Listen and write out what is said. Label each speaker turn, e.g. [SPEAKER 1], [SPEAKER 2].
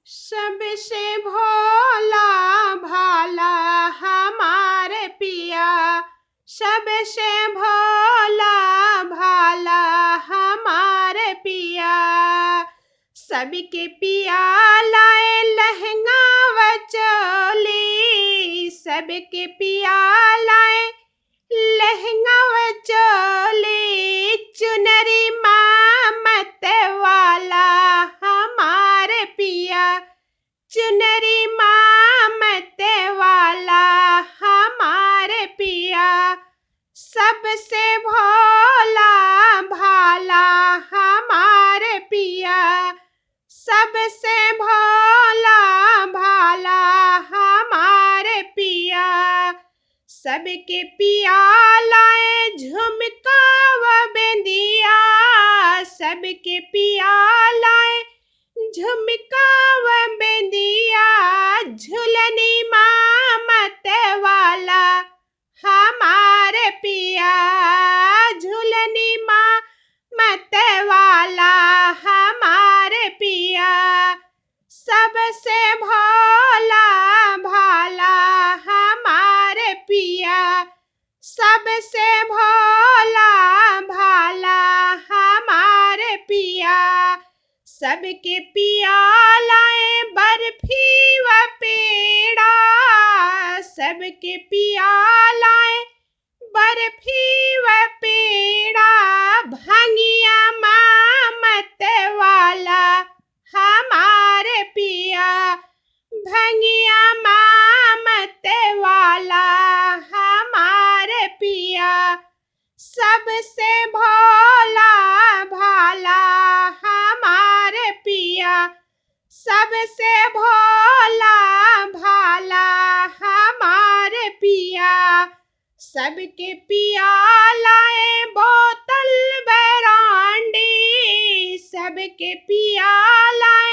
[SPEAKER 1] सबसे भोला भाला हमारे पिया, सबसे भोला भाला हमारे पिया। सबके पिया लाए लहंगा व चोली, सबके पिया लाए लहंगा व चोली। चुनरी मामत वाला हमारे पिया, चुनरी मामत वाला हमारे पिया। सबसे भोला भाला हमारे पिया, सबसे भोला भाला हमारे पिया। सबके पिया लाए झुमका व बिंदिया, सबके पिया लाए झुमका व बिंदिया। झुलनी मामत वाला हमारे पिया, झुलनी मामत वाला हमारे पिया। सबसे भोला भाला हमारे पिया, सबसे भोला भाला हमारे पिया। सबके पिया लाए बर्फी व पेड़ा, सबके पिया लाए बर्फी व पेड़ा। भंगिया मामत वाला हमारे पिया, भंगिया मामत वाला हमारे पिया। सबसे भोला भाला हमारे पिया, सबसे भोला भाला हमारे पिया। सबके पिया लाए बोतल ब्रांडी, सबके पिया लाए